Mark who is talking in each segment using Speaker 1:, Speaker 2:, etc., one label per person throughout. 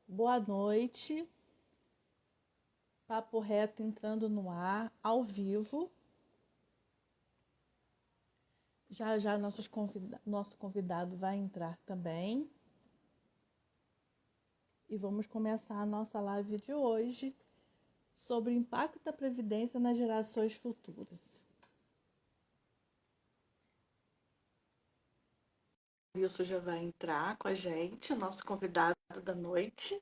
Speaker 1: Boa noite. Papo Reto entrando no ar, ao vivo. Já já nosso convidado vai entrar também. E vamos começar a nossa live de hoje sobre o impacto da Previdência nas gerações futuras. O Wilson já vai entrar com a gente, nosso convidado da noite.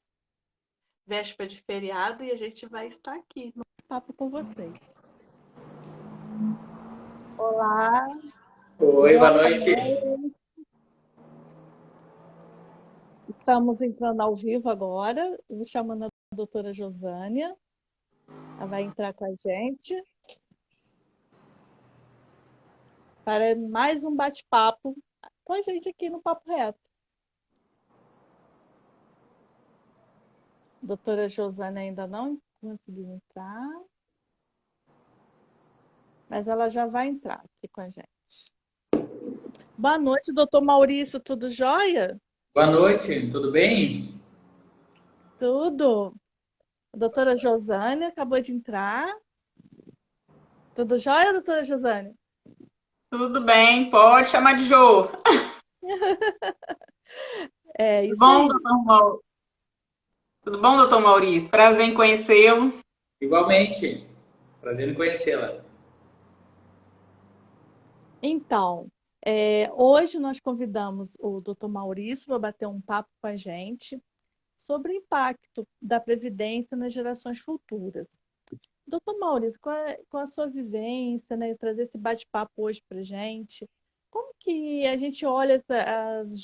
Speaker 1: Véspera de feriado, e a gente vai estar aqui no papo com vocês. Olá.
Speaker 2: Oi, boa noite.
Speaker 1: Estamos entrando ao vivo agora. Eu vou chamando a doutora Josânia. Ela vai entrar com a gente para mais um bate-papo com a gente aqui no Papo Reto. A doutora Josânia ainda não conseguiu entrar, mas ela já vai entrar aqui com a gente. Boa noite, doutor Maurício, tudo jóia?
Speaker 2: Boa noite, tudo bem?
Speaker 1: Tudo. A doutora Josânia acabou de entrar. Tudo jóia, doutora Josânia?
Speaker 3: Tudo bem, pode chamar de Jô.
Speaker 1: É isso
Speaker 3: Tudo bom,
Speaker 1: aí.
Speaker 3: Tudo bom, doutor Maurício? Prazer em conhecê-lo.
Speaker 2: Igualmente, prazer em conhecê-la.
Speaker 1: Então, hoje nós convidamos o doutor Maurício para bater um papo com a gente sobre o impacto da Previdência nas gerações futuras. Doutor Maurício, com a sua vivência, né, trazer esse bate-papo hoje para a gente, como que a gente olha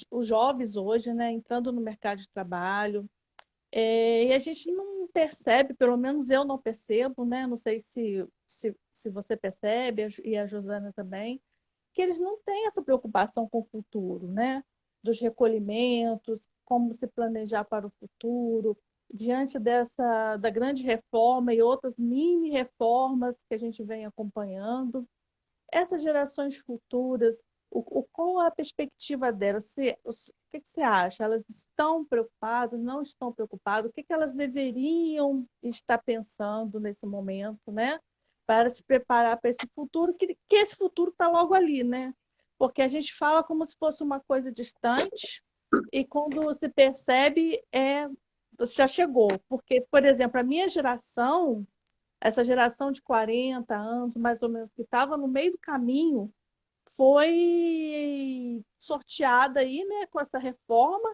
Speaker 1: os jovens hoje, né, entrando no mercado de trabalho, e a gente não percebe, pelo menos eu não percebo, né, não sei se você percebe, e a Josana também, que eles não têm essa preocupação com o futuro, né? Dos recolhimentos, como se planejar para o futuro, diante da grande reforma e outras mini reformas que a gente vem acompanhando. Essas gerações futuras, qual a perspectiva delas? O que você acha? Elas estão preocupadas, não estão preocupadas? O que elas deveriam estar pensando nesse momento, né? Para se preparar para esse futuro, que esse futuro está logo ali, né? Porque a gente fala como se fosse uma coisa distante, e quando se percebe, já chegou. Porque, por exemplo, a minha geração, essa geração de 40 anos, mais ou menos, que estava no meio do caminho, foi sorteada aí, né, com essa reforma,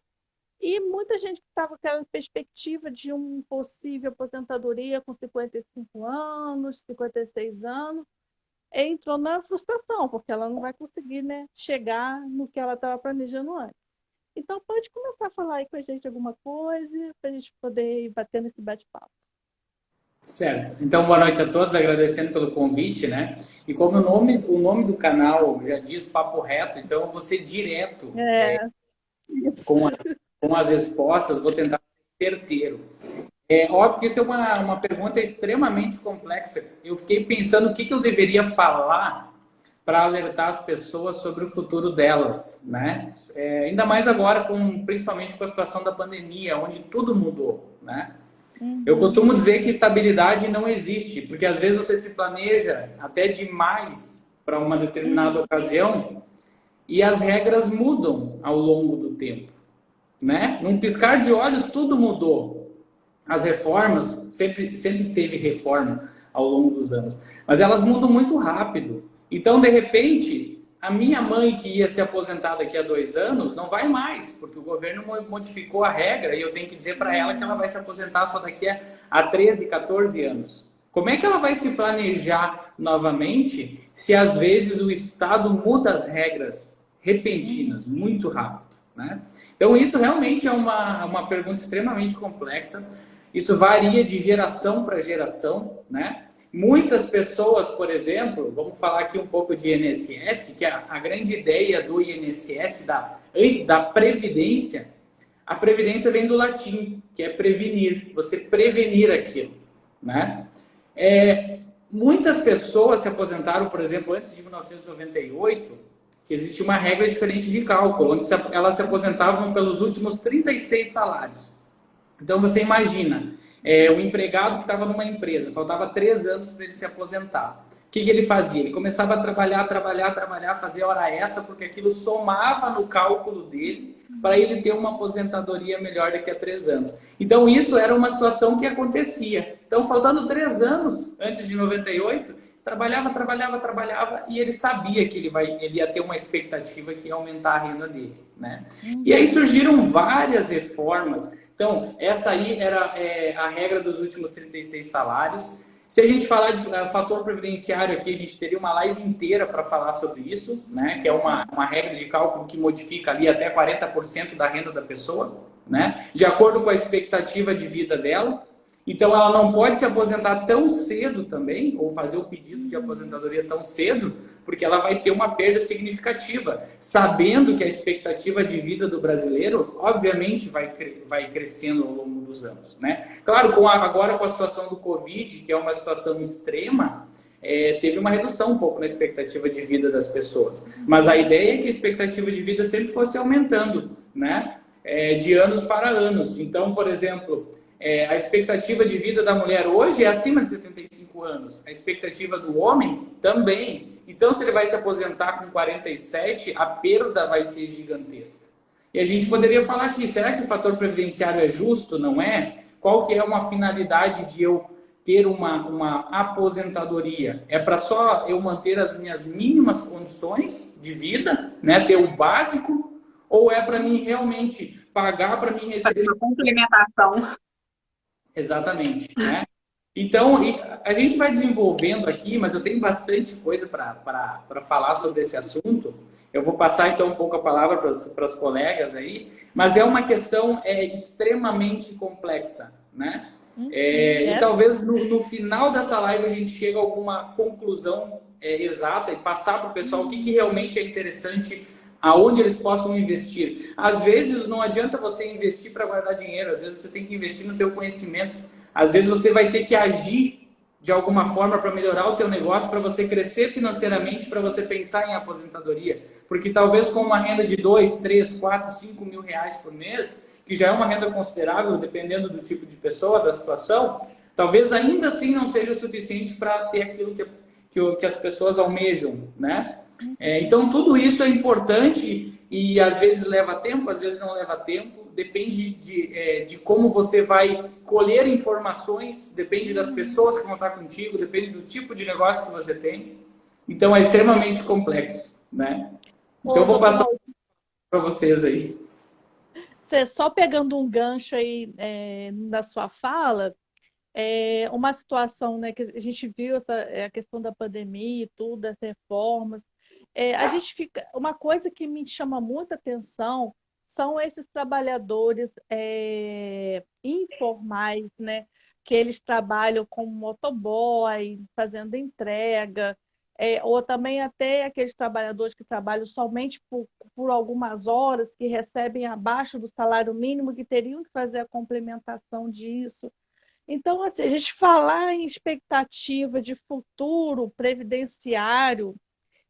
Speaker 1: e muita gente que estava com aquela perspectiva de uma possível aposentadoria com 55 anos, 56 anos, entrou na frustração, porque ela não vai conseguir, né, chegar no que ela estava planejando antes. Então, pode começar a falar aí com a gente alguma coisa, para a gente poder ir batendo esse bate-papo.
Speaker 2: Certo. Então, boa noite a todos, agradecendo pelo convite, né? E como o nome do canal já diz Papo Reto, então eu vou ser direto
Speaker 1: Isso.
Speaker 2: com as respostas, vou tentar ser certeiro. É óbvio que isso é uma pergunta extremamente complexa. Eu fiquei pensando o que eu deveria falar para alertar as pessoas sobre o futuro delas, né? Ainda mais agora, principalmente com a situação da pandemia, onde tudo mudou, né? Eu costumo dizer que estabilidade não existe, porque às vezes você se planeja até demais para uma determinada ocasião e as regras mudam ao longo do tempo, né? Num piscar de olhos tudo mudou. As reformas, sempre teve reforma ao longo dos anos, mas elas mudam muito rápido. Então, de repente, a minha mãe que ia se aposentar daqui a 2 anos não vai mais, porque o governo modificou a regra e eu tenho que dizer para ela que ela vai se aposentar só daqui a 13, 14 anos. Como é que ela vai se planejar novamente se às vezes o Estado muda as regras repentinas, muito rápido, né? Então isso realmente é uma pergunta extremamente complexa. Isso varia de geração para geração, né? Muitas pessoas, por exemplo, vamos falar aqui um pouco de INSS, que a grande ideia do INSS, da Previdência, a Previdência vem do latim, que é prevenir, você prevenir aquilo, né? Muitas pessoas se aposentaram, por exemplo, antes de 1998, que existia uma regra diferente de cálculo, onde elas se aposentavam pelos últimos 36 salários. Então você imagina, um empregado que estava numa empresa, faltava 3 anos para ele se aposentar. O que ele fazia? Ele começava a trabalhar, fazer hora extra, porque aquilo somava no cálculo dele para ele ter uma aposentadoria melhor daqui a 3 anos. Então isso era uma situação que acontecia. Então faltando 3 anos antes de 98, trabalhava e ele sabia que ele ia ter uma expectativa que ia aumentar a renda dele, né? E aí surgiram várias reformas. Então, essa aí era a regra dos últimos 36 salários. Se a gente falar de fator previdenciário aqui, a gente teria uma live inteira para falar sobre isso, né? Que é uma regra de cálculo que modifica ali até 40% da renda da pessoa, né? De acordo com a expectativa de vida dela. Então, ela não pode se aposentar tão cedo também, ou fazer o pedido de aposentadoria tão cedo, porque ela vai ter uma perda significativa, sabendo que a expectativa de vida do brasileiro, obviamente, vai crescendo ao longo dos anos, né? Claro, agora com a situação do Covid, que é uma situação extrema, teve uma redução um pouco na expectativa de vida das pessoas. Mas a ideia é que a expectativa de vida sempre fosse aumentando, né? De anos para anos. Então, por exemplo... a expectativa de vida da mulher hoje é acima de 75 anos. A expectativa do homem também. Então, se ele vai se aposentar com 47, a perda vai ser gigantesca. E a gente poderia falar aqui, será que o fator previdenciário é justo? Não é? Qual que é uma finalidade de eu ter uma aposentadoria? É para só eu manter as minhas mínimas condições de vida, né? Ter o básico? Ou é para mim realmente pagar para mim receber...
Speaker 3: Fazer uma complementação.
Speaker 2: Exatamente, né? Então, a gente vai desenvolvendo aqui, mas eu tenho bastante coisa para falar sobre esse assunto. Eu vou passar, então, um pouco a palavra para as colegas aí, mas é uma questão extremamente complexa, né? E talvez no final dessa live a gente chegue a alguma conclusão exata e passar para o pessoal o que realmente é interessante, aonde eles possam investir. Às vezes não adianta você investir para guardar dinheiro, às vezes você tem que investir no teu conhecimento, às vezes você vai ter que agir de alguma forma para melhorar o teu negócio, para você crescer financeiramente, para você pensar em aposentadoria. Porque talvez com uma renda de 2, 3, 4, 5 mil reais por mês, que já é uma renda considerável, dependendo do tipo de pessoa, da situação, talvez ainda assim não seja suficiente para ter aquilo que as pessoas almejam, né? Então, tudo isso é importante e às vezes leva tempo, às vezes não leva tempo. Depende de como você vai colher informações, depende das pessoas que vão estar contigo, depende do tipo de negócio que você tem. Então, é extremamente complexo, né? Então, eu vou passar para vocês aí.
Speaker 1: Você só pegando um gancho aí na sua fala, uma situação, né, que a gente viu a questão da pandemia e tudo, das reformas. Uma coisa que me chama muita atenção são esses trabalhadores informais, né? Que eles trabalham como motoboy, fazendo entrega, ou também até aqueles trabalhadores que trabalham somente por algumas horas, que recebem abaixo do salário mínimo, que teriam que fazer a complementação disso. Então, assim, a gente falar em expectativa de futuro previdenciário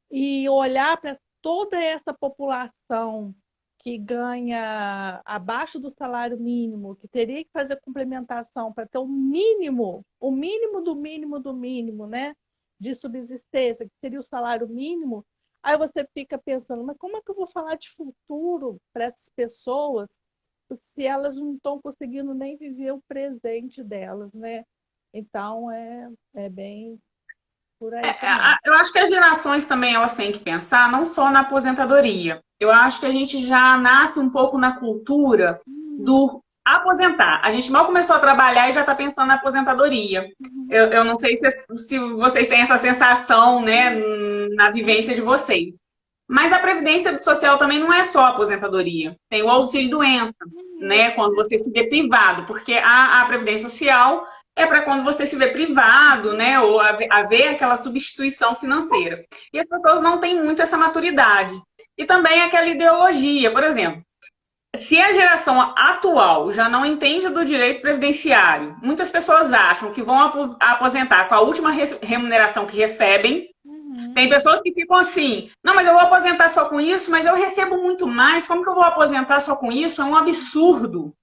Speaker 1: e olhar para toda essa população que ganha abaixo do salário mínimo, que teria que fazer complementação para ter o mínimo do mínimo do mínimo, né, de subsistência, que seria o salário mínimo, aí você fica pensando, mas como é que eu vou falar de futuro para essas pessoas se elas não estão conseguindo nem viver o presente delas, né? Então, é bem... por aí
Speaker 3: eu acho que as gerações também elas têm que pensar não só na aposentadoria. Eu acho que a gente já nasce um pouco na cultura do aposentar. A gente mal começou a trabalhar e já está pensando na aposentadoria. Eu não sei se vocês têm essa sensação, né, na vivência de vocês. Mas a previdência social também não é só a aposentadoria. Tem o auxílio-doença, né, quando você se vê privado, porque a previdência social é para quando você se vê privado, né, ou haver aquela substituição financeira. E as pessoas não têm muito essa maturidade. E também aquela ideologia, por exemplo, se a geração atual já não entende do direito previdenciário, muitas pessoas acham que vão aposentar com a última remuneração que recebem. Tem pessoas que ficam assim, não, mas eu vou aposentar só com isso, mas eu recebo muito mais, como que eu vou aposentar só com isso? É um absurdo.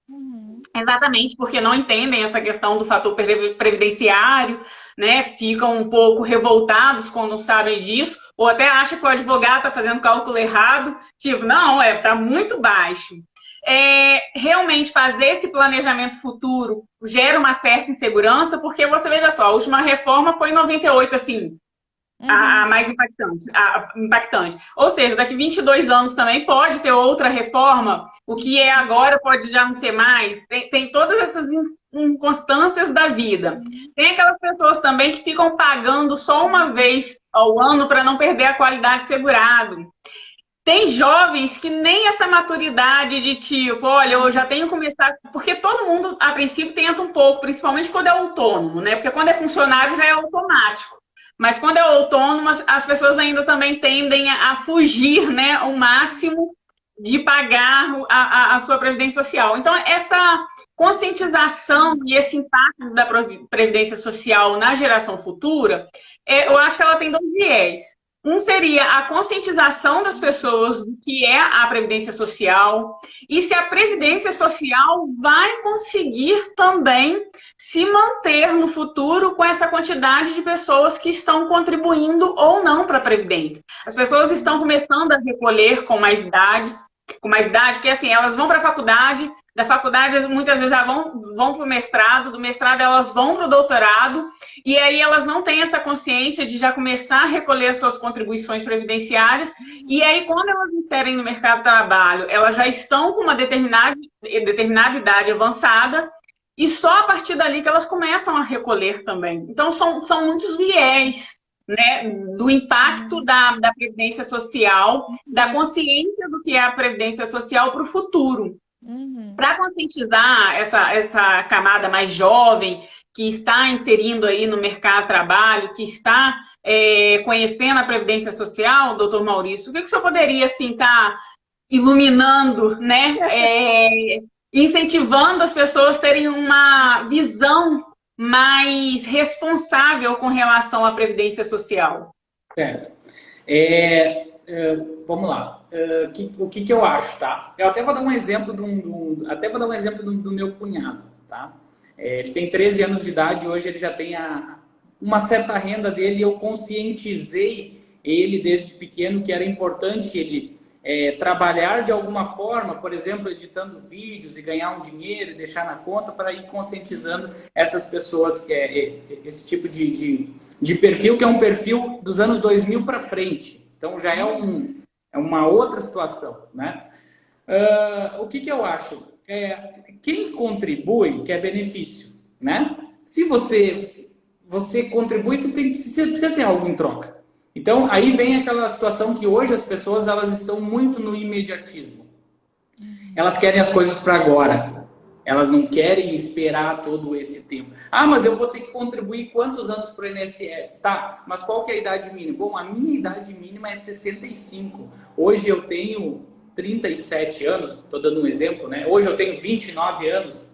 Speaker 3: Exatamente, porque não entendem essa questão do fator previdenciário, né? Ficam um pouco revoltados quando não sabem disso, ou até acham que o advogado está fazendo cálculo errado. Tipo, não, está muito baixo. Realmente fazer esse planejamento futuro gera uma certa insegurança, porque você veja só, a última reforma foi em 98, assim, a mais impactante. Ou seja, daqui 22 anos também pode ter outra reforma, o que é agora pode já não ser mais. Tem todas essas inconstâncias da vida. Tem aquelas pessoas também que ficam pagando só uma vez ao ano para não perder a qualidade de segurado. Tem jovens que nem essa maturidade de tipo, olha, eu já tenho que começar... Porque todo mundo, a princípio, tenta um pouco, principalmente quando é autônomo, né? Porque quando é funcionário já é automático. Mas quando é autônomo, as pessoas ainda também tendem a fugir, né, o máximo de pagar a sua previdência social. Então, essa conscientização e esse impacto da previdência social na geração futura, eu acho que ela tem dois viés. Um seria a conscientização das pessoas do que é a previdência social e se a previdência social vai conseguir também se manter no futuro com essa quantidade de pessoas que estão contribuindo ou não para a previdência. As pessoas estão começando a recolher com mais idade, porque assim, elas vão para a faculdade, da faculdade muitas vezes elas vão para o mestrado, do mestrado elas vão para o doutorado, e aí elas não têm essa consciência de já começar a recolher suas contribuições previdenciárias, e aí quando elas inserem no mercado de trabalho, elas já estão com uma determinada idade avançada, e só a partir dali que elas começam a recolher também. Então são muitos viés, né, do impacto da previdência social, da consciência do que é a previdência social para o futuro. Para conscientizar essa camada mais jovem, que está inserindo aí no mercado de trabalho, que está conhecendo a previdência social, doutor Maurício, o que o senhor poderia assim, estar iluminando, né, incentivando as pessoas a terem uma visão mais responsável com relação à previdência social?
Speaker 2: Certo. Vamos lá. O que eu acho, tá? Eu até vou dar um exemplo do meu cunhado, tá? Ele tem 13 anos de idade, hoje ele já tem uma certa renda dele, e eu conscientizei ele desde pequeno que era importante ele trabalhar de alguma forma, por exemplo, editando vídeos e ganhar um dinheiro e deixar na conta, para ir conscientizando essas pessoas, esse tipo de perfil, que é um perfil dos anos 2000 para frente. Então já é uma outra situação, né? O que eu acho? Quem contribui quer benefício, né? Se você contribui, você precisa ter algo em troca. Então, aí vem aquela situação que hoje as pessoas elas estão muito no imediatismo. Elas querem as coisas para agora. Elas não querem esperar todo esse tempo. Ah, mas eu vou ter que contribuir quantos anos para o INSS? Tá, mas qual que é a idade mínima? Bom, a minha idade mínima é 65. Hoje eu tenho 37 anos, estou dando um exemplo, né? Hoje eu tenho 29 anos.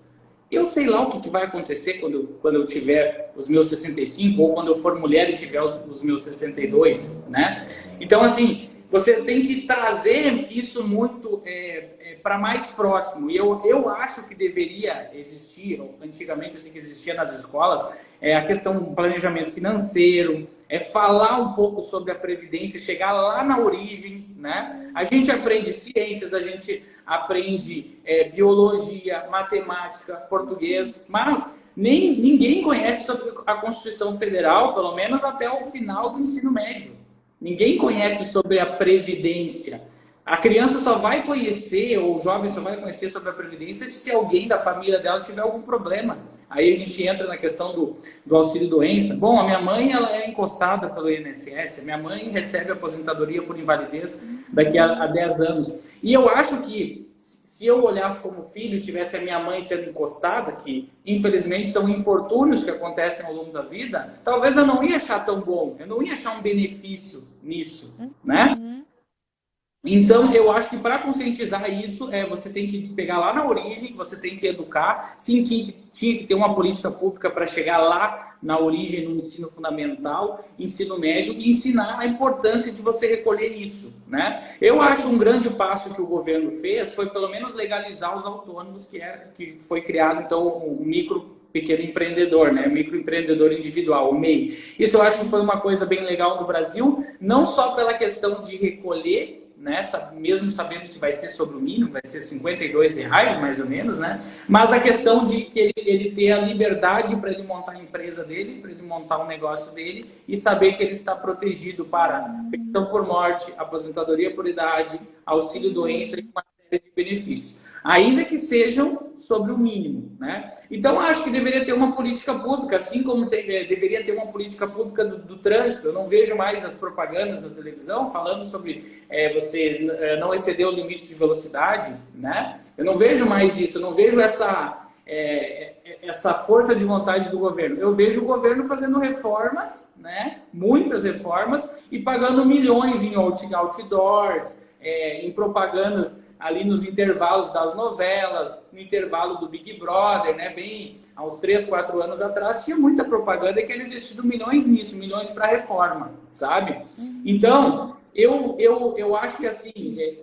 Speaker 2: Eu sei lá o que vai acontecer quando eu tiver os meus 65, ou quando eu for mulher e tiver os meus 62, né? Então, assim, você tem que trazer isso muito para mais próximo. E eu acho que deveria existir, antigamente eu sei que existia nas escolas, a questão do planejamento financeiro, falar um pouco sobre a previdência, chegar lá na origem, né? A gente aprende ciências, a gente aprende biologia, matemática, português, mas ninguém conhece sobre a Constituição Federal, pelo menos até o final do ensino médio. Ninguém conhece sobre a Previdência. A criança só vai conhecer, ou o jovem só vai conhecer sobre a Previdência se alguém da família dela tiver algum problema. Aí a gente entra na questão do auxílio-doença. Bom, a minha mãe ela é encostada pelo INSS, a minha mãe recebe aposentadoria por invalidez daqui a 10 anos. E eu acho que se eu olhasse como filho e tivesse a minha mãe sendo encostada, que infelizmente são infortúnios que acontecem ao longo da vida, talvez eu não ia achar tão bom, eu não ia achar um benefício nisso, né? Então, eu acho que para conscientizar isso, você tem que pegar lá na origem, você tem que educar. Sim, tinha que ter uma política pública para chegar lá na origem, no ensino fundamental, ensino médio, e ensinar a importância de você recolher isso, né? Eu acho um grande passo que o governo fez foi pelo menos legalizar os autônomos, que foi criado, então, o pequeno empreendedor, né? Microempreendedor individual, o MEI. Isso eu acho que foi uma coisa bem legal no Brasil, não só pela questão de recolher, né, mesmo sabendo que vai ser sobre o mínimo, vai ser R$ 52 mais ou menos, né? Mas a questão de que ele ter a liberdade para ele montar a empresa dele, para ele montar um negócio dele e saber que ele está protegido para pensão por morte, aposentadoria por idade, auxílio doença e uma série de benefícios. Ainda que sejam sobre o mínimo, né? Então, acho que deveria ter uma política pública, assim como deveria ter uma política pública do trânsito. Eu não vejo mais as propagandas na televisão falando sobre você não exceder o limite de velocidade, né? Eu não vejo mais isso, eu não vejo essa força de vontade do governo. Eu vejo o governo fazendo reformas, né? Muitas reformas, e pagando milhões em outdoors, em propagandas ali nos intervalos das novelas, no intervalo do Big Brother, né? Bem, há uns 3, 4 anos atrás, tinha muita propaganda que era investido milhões nisso, milhões para reforma, sabe? Então, eu acho que assim,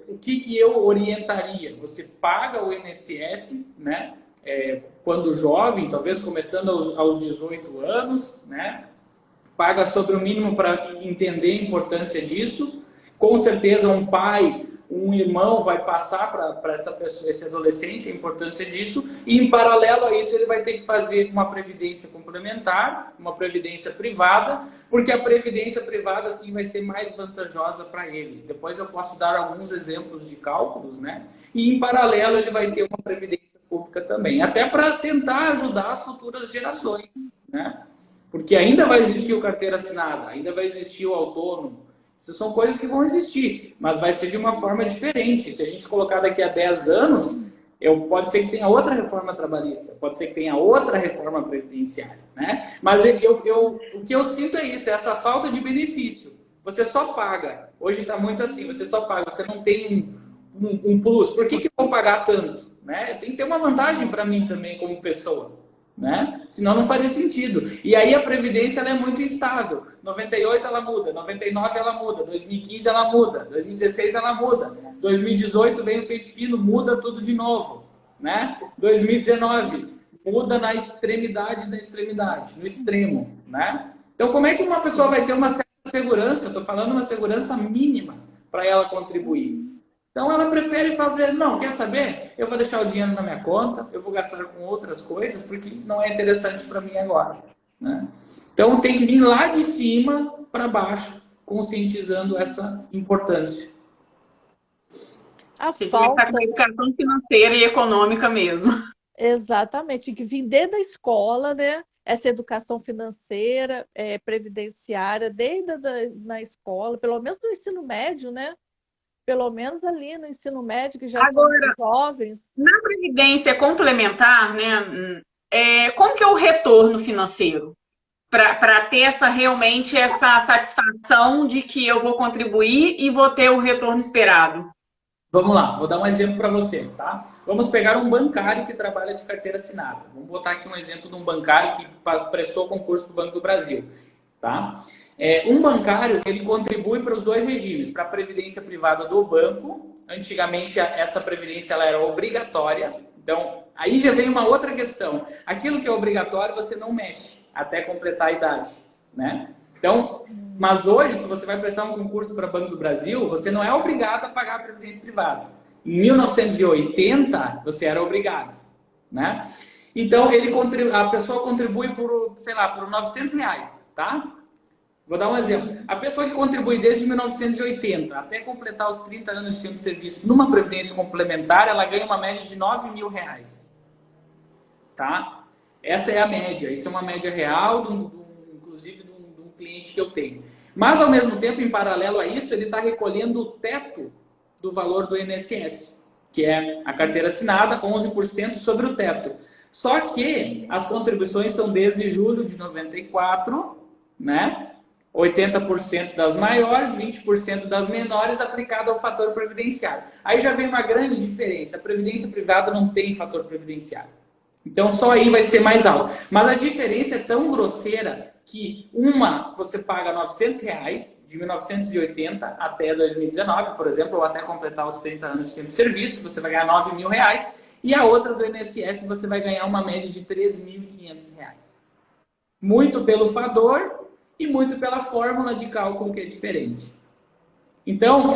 Speaker 2: o que eu orientaria? Você paga o INSS, né? Quando jovem, talvez começando aos 18 anos, né? Paga sobre o mínimo para entender a importância disso. Com certeza um pai, um irmão vai passar para essa pessoa, esse adolescente, a importância disso, e em paralelo a isso ele vai ter que fazer uma previdência complementar, uma previdência privada, porque a previdência privada sim vai ser mais vantajosa para ele. Depois eu posso dar alguns exemplos de cálculos, né? E em paralelo ele vai ter uma previdência pública também, até para tentar ajudar as futuras gerações, né? Porque ainda vai existir o carteira assinada, ainda vai existir o autônomo. Essas são coisas que vão existir, mas vai ser de uma forma diferente. Se a gente colocar daqui a 10 anos, pode ser que tenha outra reforma trabalhista, pode ser que tenha outra reforma previdenciária, né? Mas o que eu sinto é isso, é essa falta de benefício. Você só paga. Hoje está muito assim, você só paga, você não tem um plus. Por que eu vou pagar tanto? Né? Tem que ter uma vantagem para mim também como pessoa, né? Senão não faria sentido. E aí a previdência ela é muito instável. 98 ela muda, 99 ela muda, 2015 ela muda, 2016 ela muda, 2018 vem o pente fino, muda tudo de novo, né? 2019 muda na extremidade da extremidade, no extremo, né? Então como é que uma pessoa vai ter uma certa segurança? Eu estou falando uma segurança mínima para ela contribuir. Então ela prefere fazer, não, quer saber? Eu vou deixar o dinheiro na minha conta, eu vou gastar com outras coisas, porque não é interessante para mim agora, né? Então tem que vir lá de cima para baixo, conscientizando essa importância.
Speaker 1: A falta
Speaker 3: de educação financeira e econômica mesmo.
Speaker 1: Exatamente, tem que vir desde a escola, né? Essa educação financeira, previdenciária, na escola, pelo menos no ensino médio, né? Pelo menos ali no ensino médio, que já
Speaker 3: agora,
Speaker 1: são jovens.
Speaker 3: Na previdência complementar, né, como que é o retorno financeiro? Para ter realmente essa satisfação de que eu vou contribuir e vou ter o retorno esperado.
Speaker 2: Vamos lá, vou dar um exemplo para vocês, tá? Vamos pegar um bancário que trabalha de carteira assinada. Vamos botar aqui um exemplo de um bancário que prestou concurso para o Banco do Brasil, tá? Um bancário, ele contribui para os dois regimes, para a previdência privada do banco. Antigamente, essa previdência ela era obrigatória. Então, aí já vem uma outra questão. Aquilo que é obrigatório, você não mexe até completar a idade, né? Então, mas hoje, se você vai prestar um concurso para o Banco do Brasil, você não é obrigado a pagar a previdência privada. Em 1980, você era obrigado, né? Então, a pessoa contribui por, sei lá, por R$900, tá? Vou dar um exemplo. A pessoa que contribui desde 1980 até completar os 30 anos de tempo de serviço numa previdência complementar, ela ganha uma média de R$9.000. Tá? Essa é a média. Isso é uma média real, inclusive, de um cliente que eu tenho. Mas, ao mesmo tempo, em paralelo a isso, ele está recolhendo o teto do valor do INSS, que é a carteira assinada, 11% sobre o teto. Só que as contribuições são desde julho de 94, né? 80% das maiores, 20% das menores aplicado ao fator previdenciário. Aí já vem uma grande diferença. A previdência privada não tem fator previdenciário. Então só aí vai ser mais alto. Mas a diferença é tão grosseira que uma você paga R$900 de 1980 até 2019, por exemplo, ou até completar os 30 anos de tempo de serviço, você vai ganhar R$9.000. E a outra do INSS você vai ganhar uma média de R$3.500. Muito pelo fator e muito pela fórmula de cálculo que é diferente. Então,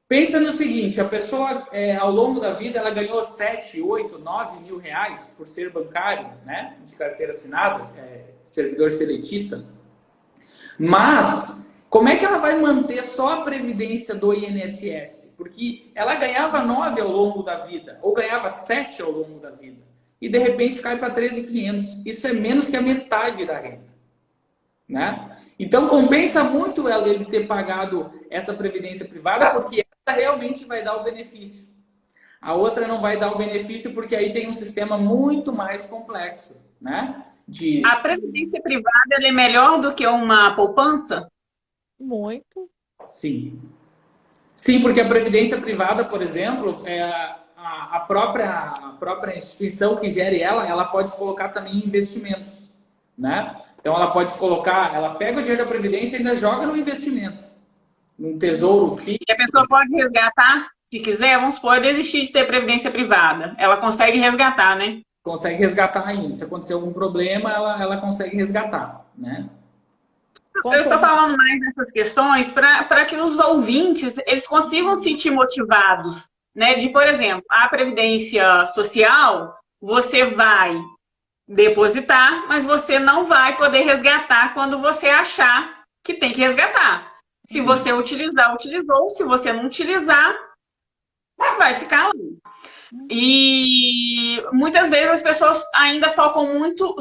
Speaker 2: pensa no seguinte, a pessoa, ao longo da vida, ela ganhou 7, 8, 9 mil reais por ser bancário, né, de carteira assinada, servidor seletista. Mas, como é que ela vai manter só a previdência do INSS? Porque ela ganhava 9 ao longo da vida, ou ganhava 7 ao longo da vida. E, de repente, cai para 13.500. Isso é menos que a metade da renda. Né? Então compensa muito ele ter pagado essa previdência privada, porque essa realmente vai dar o benefício. A outra não vai dar o benefício porque aí tem um sistema muito mais complexo, né?
Speaker 3: A previdência privada é melhor do que uma poupança?
Speaker 1: Muito.
Speaker 2: Sim. Sim, porque a previdência privada, por exemplo, a própria instituição que gere ela pode colocar também investimentos. Né? Então ela pode colocar, ela pega o dinheiro da previdência e ainda joga no investimento, num tesouro fixo.
Speaker 3: E a pessoa pode resgatar, se quiser, vamos supor, desistir de ter previdência privada. Ela consegue resgatar, né?
Speaker 2: Consegue resgatar ainda. Se acontecer algum problema, ela consegue resgatar, né?
Speaker 3: Eu estou falando mais dessas questões para que os ouvintes eles consigam se sentir motivados, né? De, por exemplo, a previdência social, você vai depositar, mas você não vai poder resgatar quando você achar que tem que resgatar. Se você utilizar, utilizou. Se você não utilizar, vai ficar lá. E muitas vezes as pessoas ainda focam muito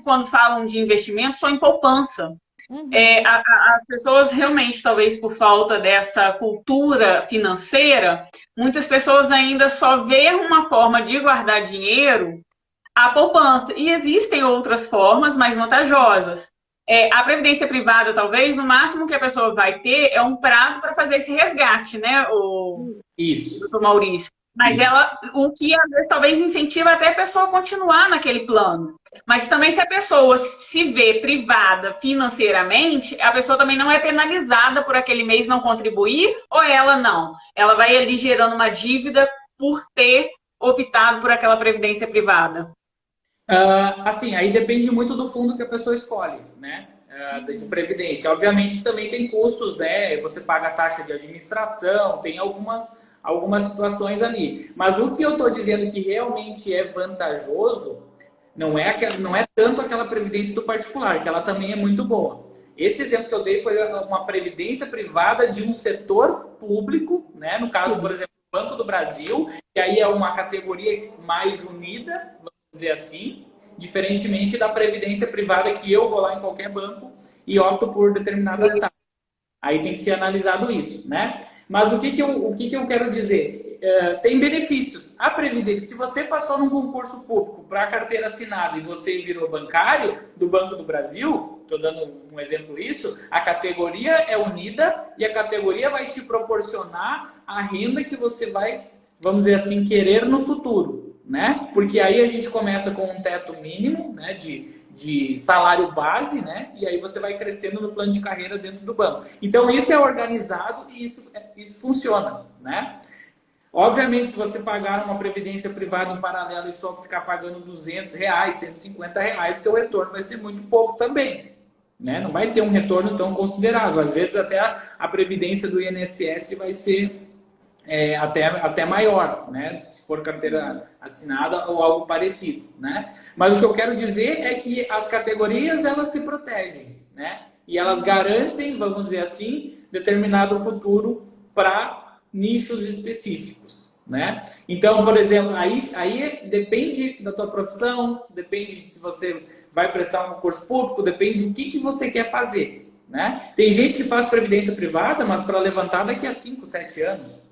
Speaker 3: quando falam de investimento, só em poupança. As pessoas realmente, talvez por falta dessa cultura financeira, muitas pessoas ainda só veem uma forma de guardar dinheiro a poupança. E existem outras formas mais vantajosas. A previdência privada, talvez, no máximo que a pessoa vai ter é um prazo para fazer esse resgate, né,
Speaker 2: Isso.
Speaker 3: doutor Maurício? Mas
Speaker 2: Isso.
Speaker 3: O que às vezes talvez incentiva até a pessoa a continuar naquele plano. Mas também se a pessoa se vê privada financeiramente, a pessoa também não é penalizada por aquele mês não contribuir, ou ela não. Ela vai ali gerando uma dívida por ter optado por aquela previdência privada.
Speaker 2: Assim, aí depende muito do fundo que a pessoa escolhe, né? De previdência. Obviamente que também tem custos, né? Você paga a taxa de administração, tem algumas situações ali. Mas o que eu estou dizendo que realmente é vantajoso não é tanto aquela previdência do particular, que ela também é muito boa. Esse exemplo que eu dei foi uma previdência privada de um setor público, né? No caso, por exemplo, o Banco do Brasil, que aí é uma categoria mais unida, dizer assim, diferentemente da previdência privada que eu vou lá em qualquer banco e opto por determinadas taxas. Aí tem que ser analisado isso, né? Mas o que eu quero dizer? Tem benefícios. A previdência, se você passou num concurso público para a carteira assinada e você virou bancário do Banco do Brasil, estou dando um exemplo isso, a categoria é unida e a categoria vai te proporcionar a renda que você vai, vamos dizer assim, querer no futuro, né? Porque aí a gente começa com um teto mínimo, né, de salário base, né? E aí você vai crescendo no plano de carreira dentro do banco. Então isso é organizado e isso funciona, né? Obviamente, se você pagar uma previdência privada em paralelo e só ficar pagando R$200, R$150, o teu retorno vai ser muito pouco também, né? Não vai ter um retorno tão considerável. Às vezes até a previdência do INSS vai ser até maior, né? Se for carteira assinada ou algo parecido, né? Mas o que eu quero dizer é que as categorias, elas se protegem, né? E elas garantem, vamos dizer assim, determinado futuro para nichos específicos, né? Então, por exemplo, aí depende da tua profissão, depende se você vai prestar um concurso público, depende do que você quer fazer, né? Tem gente que faz previdência privada, mas para levantar daqui a 5, 7 anos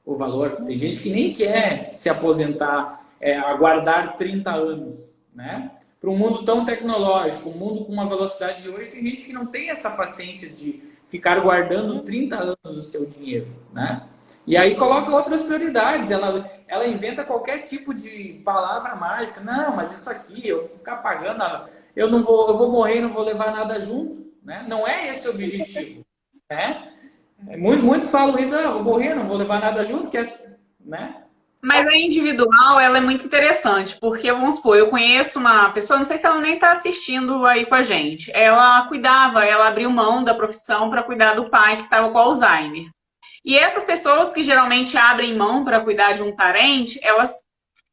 Speaker 2: o valor. Tem gente que nem quer se aposentar, aguardar 30 anos, né? para um mundo tão tecnológico, um mundo com uma velocidade de hoje, tem gente que não tem essa paciência de ficar guardando 30 anos do seu dinheiro, né? E aí coloca outras prioridades, ela inventa qualquer tipo de palavra mágica. Não, mas isso aqui, eu vou ficar pagando, eu vou morrer e não vou levar nada junto, né? Não é esse o objetivo, né? Muitos falam isso, eu vou morrer, não vou levar nada junto, né?
Speaker 3: Mas a individual, ela é muito interessante, porque, vamos supor, eu conheço uma pessoa, não sei se ela nem está assistindo aí com a gente, ela abriu mão da profissão para cuidar do pai que estava com Alzheimer. E essas pessoas que geralmente abrem mão para cuidar de um parente, elas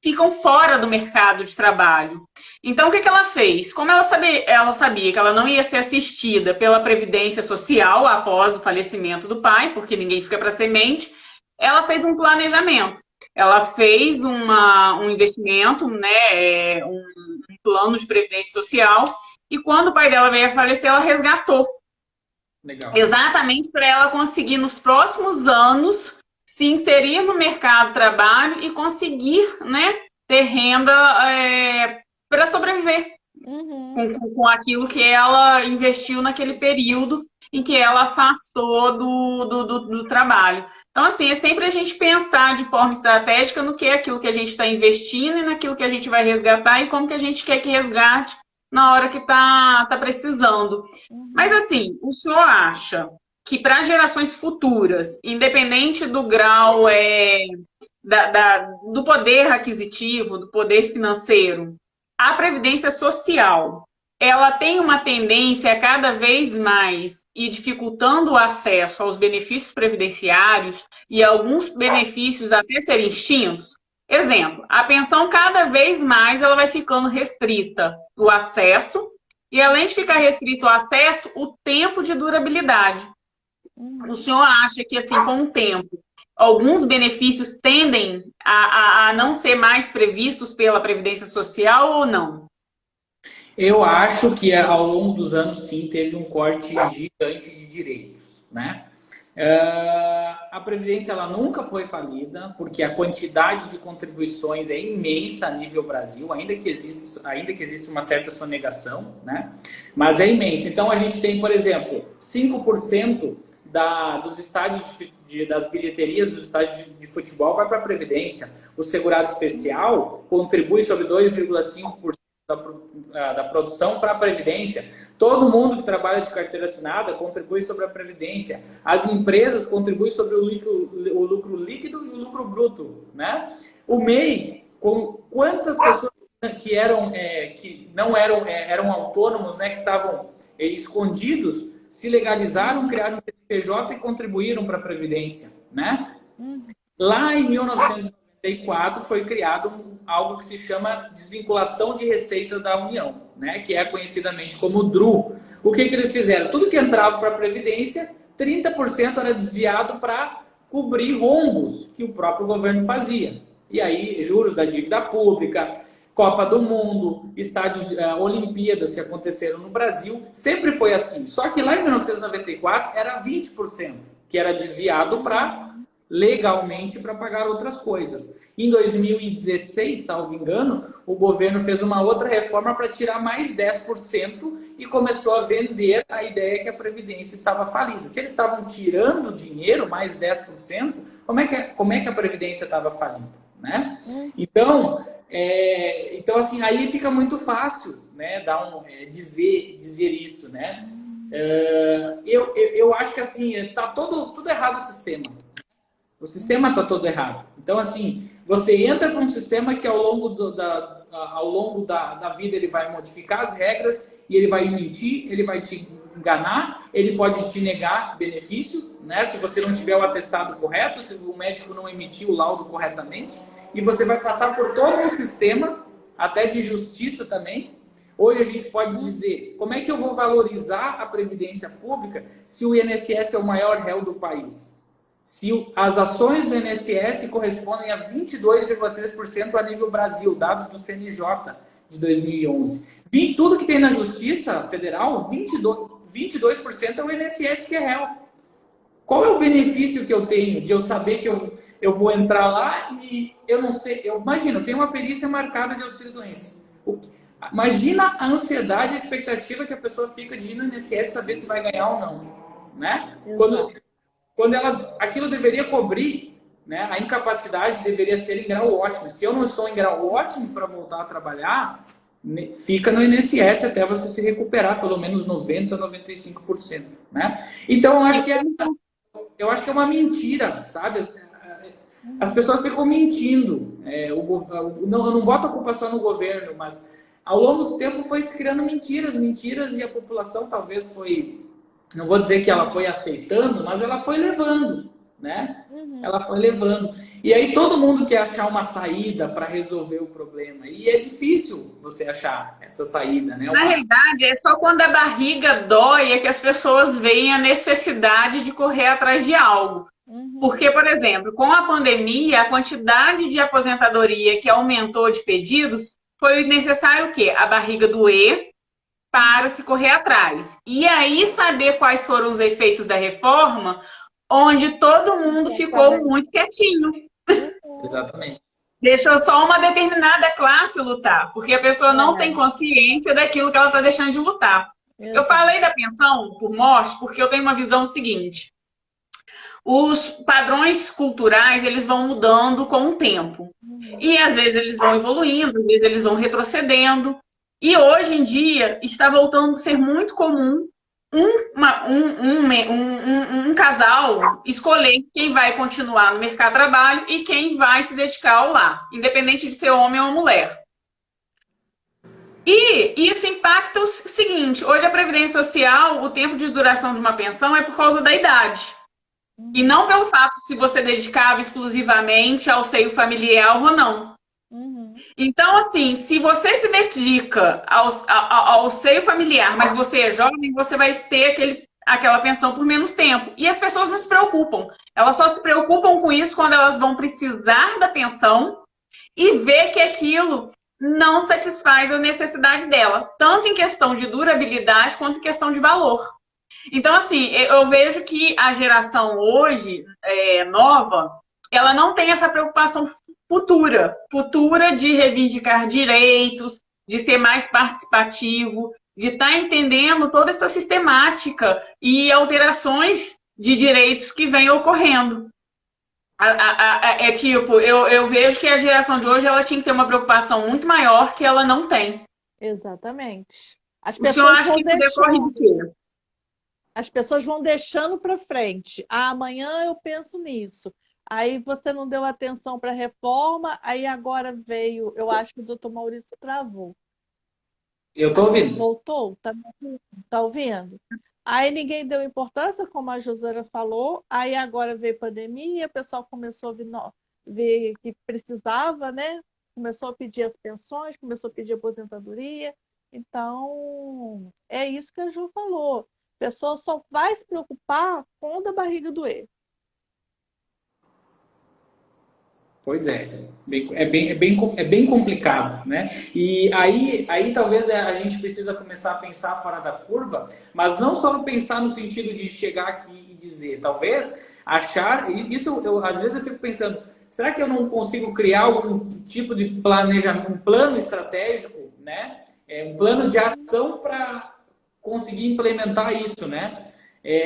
Speaker 3: ficam fora do mercado de trabalho. Então, o que ela fez? Como ela sabia que ela não ia ser assistida pela Previdência Social após o falecimento do pai, porque ninguém fica para semente, ela fez um planejamento. Ela fez um investimento, né, um plano de previdência social, e quando o pai dela veio a falecer, ela resgatou.
Speaker 2: Legal.
Speaker 3: Exatamente para ela conseguir, nos próximos anos, se inserir no mercado de trabalho e conseguir, né, ter renda para sobreviver com aquilo que ela investiu naquele período em que ela afastou do trabalho. Então, assim, é sempre a gente pensar de forma estratégica no que é aquilo que a gente está investindo e naquilo que a gente vai resgatar e como que a gente quer que resgate na hora que está precisando. Mas, assim, o senhor acha que para gerações futuras, independente do grau do poder aquisitivo, do poder financeiro, a previdência social, ela tem uma tendência a cada vez mais ir dificultando o acesso aos benefícios previdenciários e alguns benefícios até serem extintos? Exemplo, a pensão cada vez mais ela vai ficando restrita o acesso e, além de ficar restrito o acesso, o tempo de durabilidade. O senhor acha que, assim, com o tempo, alguns benefícios tendem a não ser mais previstos pela Previdência Social ou não?
Speaker 2: Eu acho que ao longo dos anos, sim, teve um corte gigante de direitos, né? A Previdência ela nunca foi falida, porque a quantidade de contribuições é imensa a nível Brasil, ainda que existe uma certa sonegação, né? Mas é imensa. Então, a gente tem, por exemplo, 5% dos estádios das bilheterias dos estádios de futebol vai para a Previdência. O segurado especial contribui sobre 2,5% da produção para a Previdência. Todo mundo que trabalha de carteira assinada contribui sobre a Previdência. As empresas contribuem sobre o lucro líquido e o lucro bruto, né? O MEI, com quantas pessoas que eram autônomos, né, que estavam escondidos, se legalizaram, criaram um CNPJ e contribuíram para a Previdência, né? Lá em 1994 foi criado algo que se chama desvinculação de receita da União, né? Que é conhecidamente como DRU. O que eles fizeram? Tudo que entrava para a Previdência, 30% era desviado para cobrir rombos que o próprio governo fazia. E aí, juros da dívida pública, Copa do Mundo, estádios, Olimpíadas que aconteceram no Brasil, sempre foi assim. Só que lá em 1994 era 20% que era desviado legalmente para pagar outras coisas. Em 2016, salvo engano, o governo fez uma outra reforma para tirar mais 10% e começou a vender a ideia que a Previdência estava falida. Se eles estavam tirando dinheiro, mais 10%, como é que a Previdência estava falida, né? Então, assim, aí fica muito fácil, né, dizer isso, né? Eu acho que assim, está tudo errado o sistema. O sistema está todo errado. Então, assim, você entra para um sistema que ao longo da vida ele vai modificar as regras e ele vai mentir, ele vai te enganar, ele pode te negar benefício, né? Se você não tiver o atestado correto, se o médico não emitiu o laudo corretamente, e você vai passar por todo um sistema, até de justiça também. Hoje a gente pode dizer, como é que eu vou valorizar a Previdência Pública se o INSS é o maior réu do país? Se as ações do INSS correspondem a 22,3% a nível Brasil, dados do CNJ de 2011. Tudo que tem na Justiça Federal, 22% é o INSS que é réu. Qual é o benefício que eu tenho de eu saber que eu vou entrar lá e eu não sei... Imagina, eu tenho uma perícia marcada de auxílio-doença. Imagina a ansiedade, a expectativa que a pessoa fica de ir no INSS saber se vai ganhar ou não, né? Quando aquilo deveria cobrir, né? A incapacidade deveria ser em grau ótimo. Se eu não estou em grau ótimo para voltar a trabalhar, fica no INSS até você se recuperar pelo menos 90%, 95%, né? Então, eu acho que é uma mentira, sabe? As pessoas ficam mentindo. Eu não boto a culpa só no governo, mas ao longo do tempo foi se criando mentiras, e a população talvez foi, não vou dizer que ela foi aceitando, mas ela foi levando, né? Ela foi levando. E aí todo mundo quer achar uma saída para resolver o problema. E é difícil você achar essa saída, né?
Speaker 3: Na realidade, é só quando a barriga dói é que as pessoas veem a necessidade de correr atrás de algo. Porque, por exemplo, com a pandemia, a quantidade de aposentadoria que aumentou de pedidos, foi necessário o quê? A barriga doer para se correr atrás. E aí saber quais foram os efeitos da reforma, onde todo mundo ficou muito quietinho.
Speaker 2: Exatamente.
Speaker 3: Deixou só uma determinada classe lutar, porque a pessoa não tem consciência daquilo que ela está deixando de lutar. Eu falei da pensão por morte porque eu tenho uma visão seguinte. Os padrões culturais, eles vão mudando com o tempo. E às vezes eles vão evoluindo, às vezes eles vão retrocedendo. E hoje em dia está voltando a ser muito comum um casal escolher quem vai continuar no mercado de trabalho e quem vai se dedicar ao lar, independente de ser homem ou mulher. E isso impacta o seguinte, hoje a Previdência Social, o tempo de duração de uma pensão é por causa da idade. E não pelo fato se você dedicava exclusivamente ao seio familiar ou não. Então, assim, se você se dedica ao seio familiar, mas você é jovem, você vai ter aquela pensão por menos tempo. E as pessoas não se preocupam. Elas só se preocupam com isso quando elas vão precisar da pensão e ver que aquilo não satisfaz a necessidade dela, tanto em questão de durabilidade quanto em questão de valor. Então, assim, eu vejo que a geração hoje, nova, ela não tem essa preocupação futura de reivindicar direitos, de ser mais participativo, de estar entendendo toda essa sistemática e alterações de direitos que vêm ocorrendo. Eu vejo que a geração de hoje ela tinha que ter uma preocupação muito maior que ela não tem.
Speaker 1: Exatamente.
Speaker 3: O senhor acha que isso decorre de quê?
Speaker 1: As pessoas vão deixando para frente. Amanhã eu penso nisso. Aí você não deu atenção para a reforma, aí agora veio, eu acho que o doutor Maurício travou.
Speaker 2: Eu estou ouvindo.
Speaker 1: Voltou? Tá ouvindo? Aí ninguém deu importância, como a Josana falou, aí agora veio pandemia, o pessoal começou a ver que precisava, né? Começou a pedir as pensões, começou a pedir aposentadoria. Então, é isso que a Ju falou. A pessoa só vai se preocupar quando a barriga doer.
Speaker 2: Pois é bem complicado, né? E aí talvez a gente precisa começar a pensar fora da curva, mas não só pensar no sentido de chegar aqui e dizer, talvez achar, isso às vezes eu fico pensando, será que eu não consigo criar algum tipo de planejamento, um plano estratégico, né? Um plano de ação para conseguir implementar isso, né?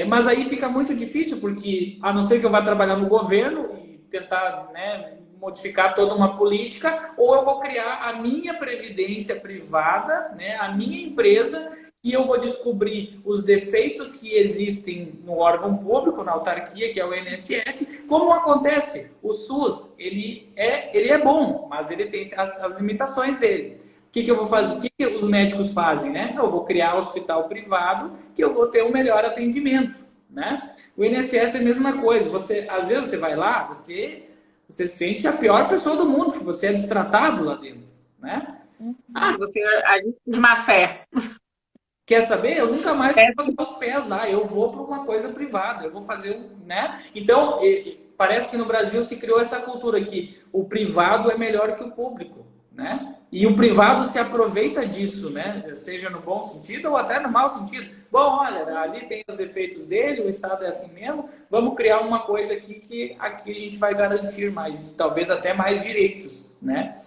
Speaker 2: Mas aí fica muito difícil, porque a não ser que eu vá trabalhar no governo e tentar, né, modificar toda uma política, ou eu vou criar a minha previdência privada, né, a minha empresa, e eu vou descobrir os defeitos que existem no órgão público, na autarquia, que é o INSS, como acontece. O SUS, ele é bom, mas ele tem as limitações dele. O que eu vou fazer? O que os médicos fazem, né? Eu vou criar um hospital privado que eu vou ter um melhor atendimento, né? O INSS é a mesma coisa. Às vezes você vai lá, você se sente a pior pessoa do mundo, que você é destratado lá dentro, né?
Speaker 3: Você é de má fé.
Speaker 2: Quer saber? Eu nunca mais vou botar os pés lá. Eu vou para uma coisa privada. Eu vou fazer, né? Então, parece que no Brasil se criou essa cultura que o privado é melhor que o público, né? E o privado se aproveita disso, né? Seja no bom sentido ou até no mau sentido. Bom, olha, ali tem os defeitos dele, o Estado é assim mesmo, vamos criar uma coisa aqui que aqui a gente vai garantir mais, talvez até mais direitos, né?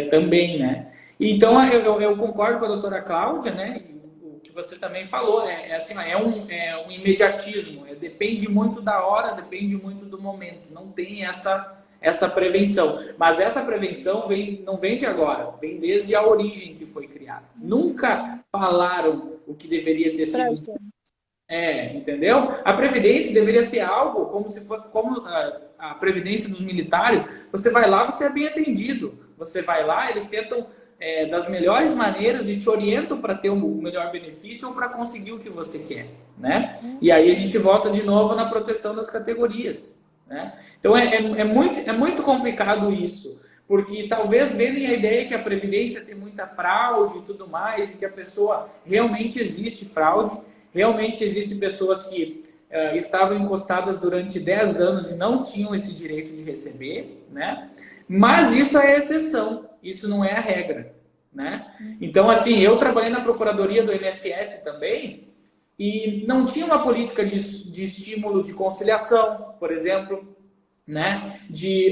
Speaker 2: Também, né? Então, eu concordo com a doutora Cláudia, né? E o que você também falou, assim, é um imediatismo, depende muito da hora, depende muito do momento, não tem essa prevenção. Mas essa prevenção não vem de agora, vem desde a origem que foi criada. Nunca falaram o que deveria ter sido. Entendeu? A previdência deveria ser algo como se fosse como a previdência dos militares. Você vai lá, você é bem atendido. Você vai lá, eles tentam das melhores maneiras e te orientam para ter o melhor benefício ou para conseguir o que você quer, né? E aí a gente volta de novo na proteção das categorias, né? Então é muito complicado isso, porque talvez vendem a ideia que a previdência tem muita fraude e tudo mais, e que a pessoa realmente existe fraude. Realmente existem pessoas que estavam encostadas durante 10 anos e não tinham esse direito de receber, né? Mas isso é a exceção, isso não é a regra, né? Então, assim, eu trabalhei na Procuradoria do INSS também e não tinha uma política de estímulo de conciliação, por exemplo, né?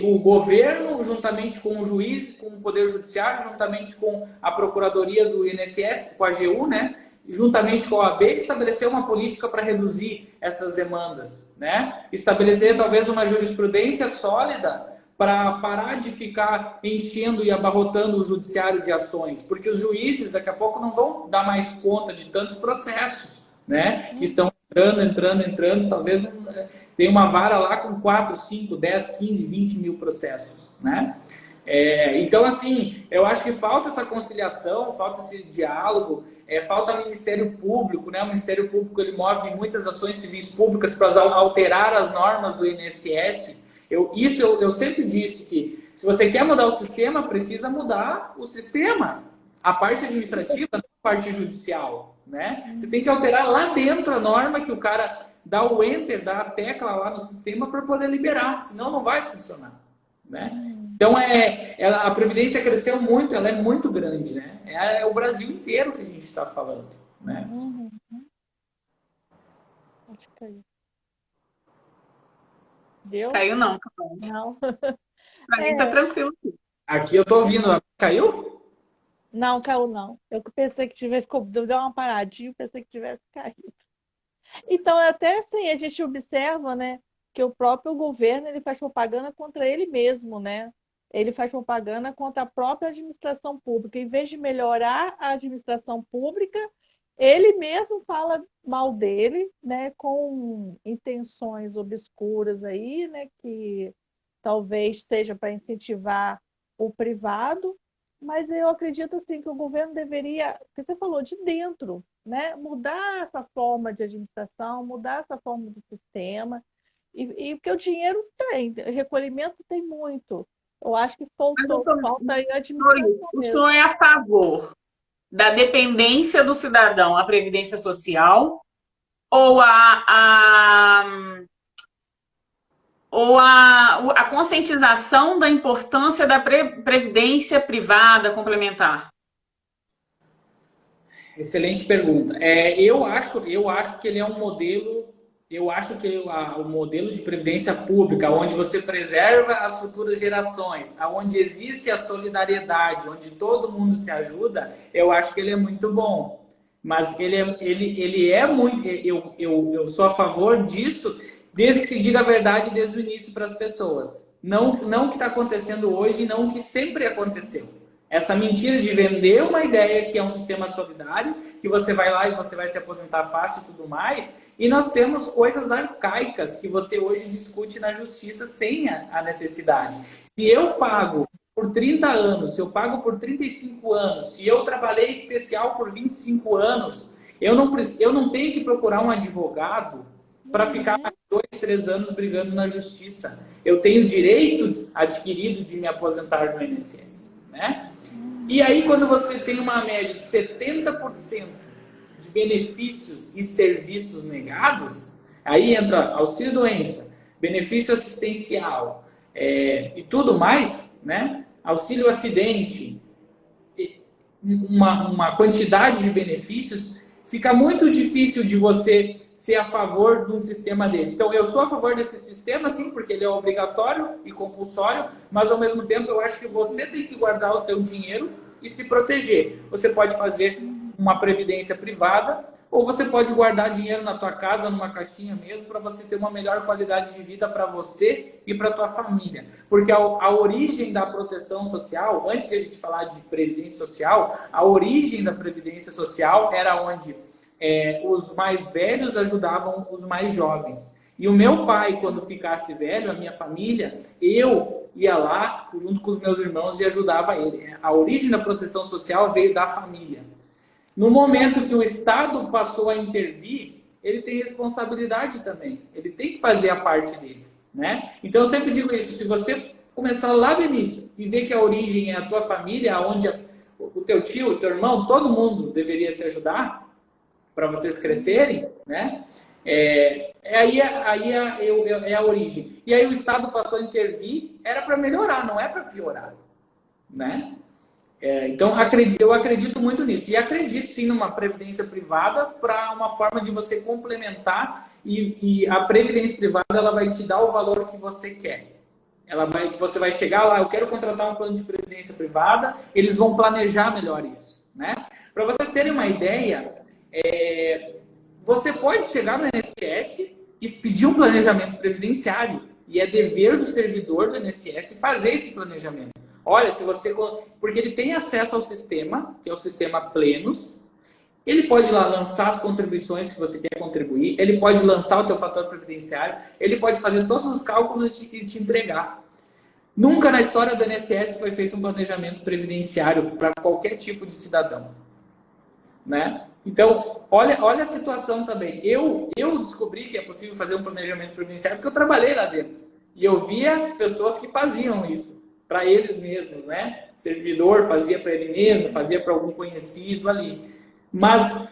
Speaker 2: O governo, juntamente com o juiz, com o Poder Judiciário, juntamente com a Procuradoria do INSS, com a AGU, né? Juntamente com a OAB, estabelecer uma política para reduzir essas demandas, né? Estabelecer talvez uma jurisprudência sólida para parar de ficar enchendo e abarrotando o judiciário de ações, porque os juízes daqui a pouco não vão dar mais conta de tantos processos, né? Que estão entrando, talvez tenha uma vara lá com 4, 5, 10, 15, 20 mil processos, né? Então, assim, eu acho que falta essa conciliação, falta esse diálogo, falta o Ministério Público, né? O Ministério Público, ele move muitas ações civis públicas para alterar as normas do INSS. Eu sempre disse que se você quer mudar o sistema, precisa mudar o sistema, a parte administrativa, não a parte judicial, né? Você tem que alterar lá dentro a norma que o cara dá o enter, dá a tecla lá no sistema para poder liberar, senão não vai funcionar, né? Então, a Previdência cresceu muito, ela é muito grande, né? É o Brasil inteiro que a gente está falando, né?
Speaker 1: Acho que caiu. Deu?
Speaker 3: Caiu não.
Speaker 1: Não.
Speaker 3: Pra mim tá tranquilo.
Speaker 2: Aqui eu tô ouvindo. Caiu?
Speaker 1: Não, caiu não. Eu pensei que tivesse, deu uma paradinha, pensei que tivesse caído. Então, até assim, a gente observa, né, que o próprio governo, ele faz propaganda contra ele mesmo, né? Ele faz propaganda contra a própria administração pública. Em vez de melhorar a administração pública, ele mesmo fala mal dele, né, com intenções obscuras aí, né, que talvez seja para incentivar o privado, mas eu acredito assim que o governo deveria, que você falou, de dentro, né, mudar essa forma de administração, mudar essa forma do sistema, e porque o dinheiro tem, recolhimento tem muito. Eu acho que falta aí a administração.
Speaker 3: O senhor é a favor da dependência do cidadão à Previdência Social ou a conscientização da importância da previdência privada complementar?
Speaker 2: Excelente pergunta. Eu acho que ele é um modelo. Eu acho que o modelo de previdência pública, onde você preserva as futuras gerações, onde existe a solidariedade, onde todo mundo se ajuda, eu acho que ele é muito bom. Mas ele é muito. Eu sou a favor disso, desde que se diga a verdade desde o início para as pessoas. Não o que está acontecendo hoje, não o que sempre aconteceu. Essa mentira de vender uma ideia que é um sistema solidário, que você vai lá e você vai se aposentar fácil e tudo mais, e nós temos coisas arcaicas que você hoje discute na justiça sem a necessidade. Se eu pago por 30 anos, se eu pago por 35 anos, se eu trabalhei especial por 25 anos, eu não tenho que procurar um advogado para ficar 2, 3 anos brigando na justiça. Eu tenho direito adquirido de me aposentar no INSS, né? E aí, quando você tem uma média de 70% de benefícios e serviços negados, aí entra auxílio-doença, benefício assistencial e tudo mais, né? Auxílio-acidente, uma quantidade de benefícios, fica muito difícil de você ser a favor de um sistema desse. Então, eu sou a favor desse sistema, sim, porque ele é obrigatório e compulsório, mas, ao mesmo tempo, eu acho que você tem que guardar o teu dinheiro e se proteger. Você pode fazer uma previdência privada, ou você pode guardar dinheiro na tua casa, numa caixinha mesmo, para você ter uma melhor qualidade de vida para você e para tua família. Porque a origem da proteção social, antes de a gente falar de previdência social, a origem da previdência social era onde os mais velhos ajudavam os mais jovens. E o meu pai, quando ficasse velho, a minha família, eu ia lá, junto com os meus irmãos, e ajudava ele. A origem da proteção social veio da família. No momento que o Estado passou a intervir, ele tem responsabilidade também. Ele tem que fazer a parte dele, né? Então, eu sempre digo isso. Se você começar lá do início e ver que a origem é a tua família, onde o teu tio, o teu irmão, todo mundo deveria se ajudar para vocês crescerem, né? Aí é a origem. E aí o Estado passou a intervir, era para melhorar, não é para piorar, né? Então, eu acredito muito nisso. E acredito, sim, numa previdência privada para uma forma de você complementar e a previdência privada ela vai te dar o valor que você quer. Você vai chegar lá, eu quero contratar um plano de previdência privada, eles vão planejar melhor isso, né? Para vocês terem uma ideia, você pode chegar no INSS e pedir um planejamento previdenciário. E é dever do servidor do INSS fazer esse planejamento. Olha, porque ele tem acesso ao sistema, que é o sistema Plenos. Ele pode ir lá lançar as contribuições que você quer contribuir, ele pode lançar o teu fator previdenciário, ele pode fazer todos os cálculos e te entregar. Nunca na história do INSS foi feito um planejamento previdenciário para qualquer tipo de cidadão, né? Então, olha a situação também. Eu descobri que é possível fazer um planejamento previdenciário porque eu trabalhei lá dentro. E eu via pessoas que faziam isso para eles mesmos, né? Servidor fazia para ele mesmo, fazia para algum conhecido ali. Mas